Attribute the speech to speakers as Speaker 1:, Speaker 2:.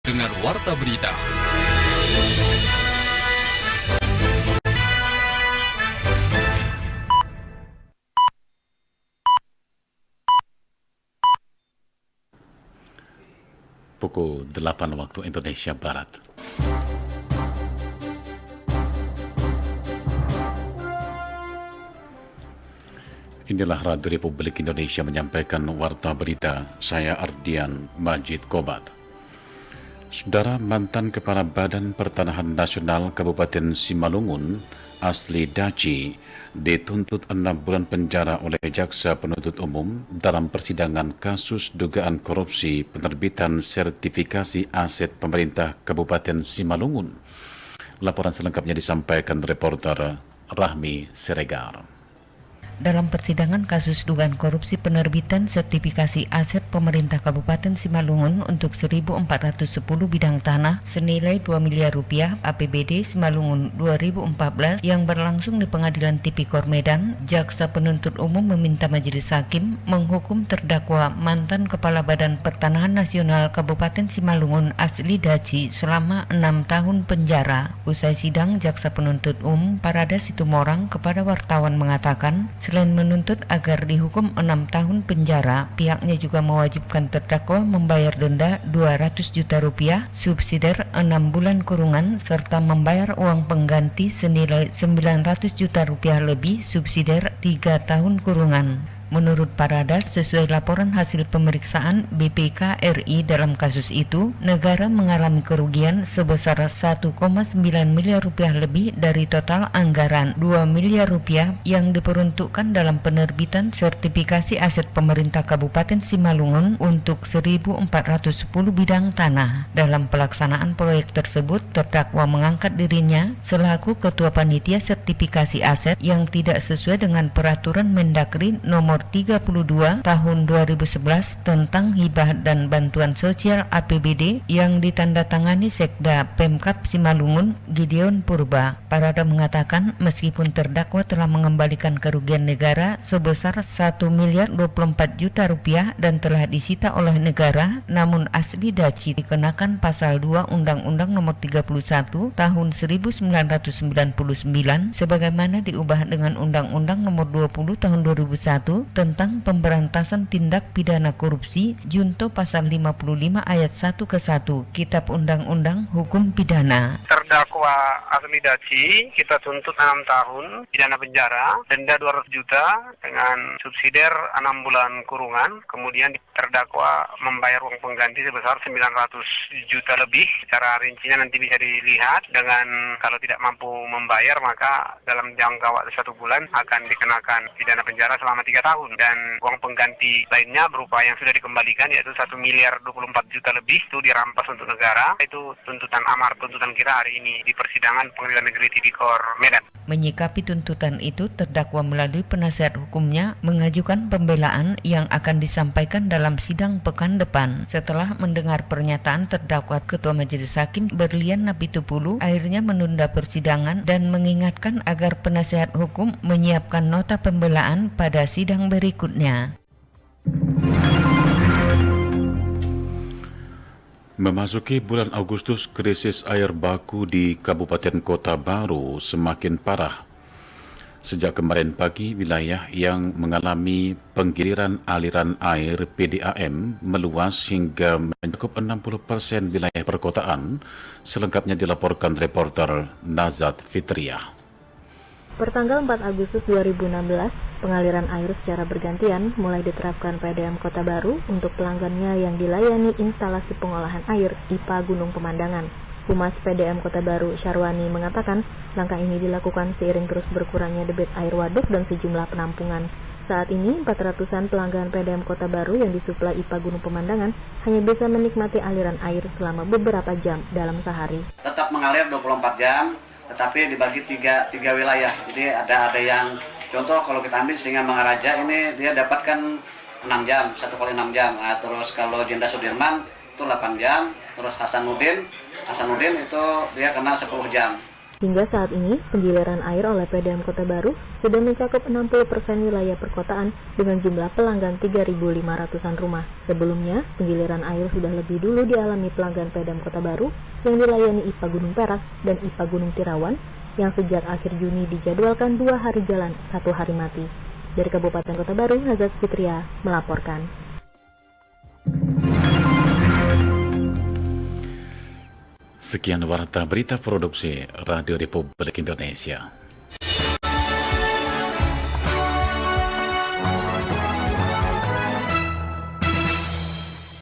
Speaker 1: dengan Warta Berita.
Speaker 2: Pukul 8 waktu Indonesia Barat. Inilah Radio Republik Indonesia menyampaikan Warta Berita. Saya Ardian Majid Kobat. Saudara, mantan Kepala Badan Pertanahan Nasional Kabupaten Simalungun, Asli Daci, dituntut 6 bulan penjara oleh Jaksa Penuntut Umum dalam persidangan kasus dugaan korupsi penerbitan sertifikasi aset pemerintah Kabupaten Simalungun. Laporan selengkapnya disampaikan reporter Rahmi Siregar.
Speaker 3: Dalam persidangan kasus dugaan korupsi penerbitan sertifikasi aset pemerintah Kabupaten Simalungun untuk 1.410 bidang tanah senilai 2 miliar rupiah APBD Simalungun 2014 yang berlangsung di Pengadilan Tipikor Medan, Jaksa Penuntut Umum meminta Majelis Hakim menghukum terdakwa mantan Kepala Badan Pertanahan Nasional Kabupaten Simalungun Asli Daci selama 6 tahun penjara. Usai sidang, Jaksa Penuntut Umum Parada Situmorang kepada wartawan mengatakan, selain menuntut agar dihukum 6 tahun penjara, pihaknya juga mewajibkan terdakwa membayar denda 200 juta rupiah, subsidiar 6 bulan kurungan, serta membayar uang pengganti senilai 900 juta rupiah lebih, subsidiar 3 tahun kurungan. Menurut Parada, sesuai laporan hasil pemeriksaan BPK RI dalam kasus itu, negara mengalami kerugian sebesar 1,9 miliar rupiah lebih dari total anggaran 2 miliar rupiah yang diperuntukkan dalam penerbitan sertifikasi aset pemerintah Kabupaten Simalungun untuk 1.410 bidang tanah. Dalam pelaksanaan proyek tersebut, terdakwa mengangkat dirinya selaku Ketua Panitia Sertifikasi Aset yang tidak sesuai dengan Peraturan Mendagri Nomor 32 Tahun 2011 tentang hibah dan bantuan sosial APBD yang ditandatangani Sekda Pemkab Simalungun Gideon Purba. Parada mengatakan meskipun terdakwa telah mengembalikan kerugian negara sebesar 1 miliar 24 juta rupiah dan telah disita oleh negara, namun Asli Daci dikenakan pasal 2 Undang-Undang Nomor 31 Tahun 1999 sebagaimana diubah dengan Undang-Undang Nomor 20 Tahun 2001 tentang pemberantasan tindak pidana korupsi junto pasal 55 ayat 1 ke 1 Kitab Undang-Undang Hukum Pidana.
Speaker 4: Terdakwa Asli Daci kita tuntut 6 tahun pidana penjara, denda 200 juta dengan subsidiar 6 bulan kurungan. Kemudian terdakwa membayar uang pengganti sebesar 900 juta lebih. Secara rincinya nanti bisa dilihat, dengan kalau tidak mampu membayar maka dalam jangka waktu 1 bulan akan dikenakan pidana penjara selama 3 tahun. Dan uang pengganti lainnya berupa yang sudah dikembalikan yaitu 1 miliar 24 juta lebih itu dirampas untuk negara. Itu tuntutan amar, tuntutan kita hari ini di persidangan Pengadilan Negeri Tipikor Medan.
Speaker 3: Menyikapi tuntutan itu, terdakwa melalui penasihat hukumnya mengajukan pembelaan yang akan disampaikan dalam sidang pekan depan. Setelah mendengar pernyataan terdakwa, Ketua Majelis Hakim Berlian Napitupulu akhirnya menunda persidangan dan mengingatkan agar penasihat hukum menyiapkan nota pembelaan pada sidang berikutnya.
Speaker 2: Memasuki bulan Agustus, krisis air baku di Kabupaten Kota Baru semakin parah. Sejak kemarin pagi, wilayah yang mengalami penggiliran aliran air PDAM meluas hingga mencakup 60% wilayah perkotaan. Selengkapnya dilaporkan reporter Nazat Fitriah.
Speaker 5: Pertanggal 4 Agustus 2016, pengaliran air secara bergantian mulai diterapkan PDAM Kota Baru untuk pelanggannya yang dilayani instalasi pengolahan air IPA Gunung Pemandangan. Humas PDAM Kota Baru, Syarwani, mengatakan langkah ini dilakukan seiring terus berkurangnya debit air waduk dan sejumlah penampungan. Saat ini, 400-an pelanggan PDAM Kota Baru yang disuplai IPA Gunung Pemandangan hanya bisa menikmati aliran air selama beberapa jam dalam sehari.
Speaker 6: Tetap mengalir 24 jam, tetapi dibagi tiga wilayah. Jadi ada yang contoh kalau kita ambil Singa Mangaraja ini dia dapatkan 6 jam, 1 kali 6 jam. Nah, terus kalau Jenderal Sudirman itu 8 jam, terus Hasanuddin itu dia kena 10 jam.
Speaker 5: Hingga saat ini, penggiliran air oleh PDAM Kota Baru sudah mencakup 60% wilayah perkotaan dengan jumlah pelanggan 3.500-an rumah. Sebelumnya, penggiliran air sudah lebih dulu dialami pelanggan PDAM Kota Baru yang dilayani IPA Gunung Perak dan IPA Gunung Tirawan yang sejak akhir Juni dijadwalkan 2 hari jalan, 1 hari mati. Dari Kabupaten Kota Baru, Nazat Fitria melaporkan.
Speaker 2: Sekian warta berita produksi Radio Republik Indonesia.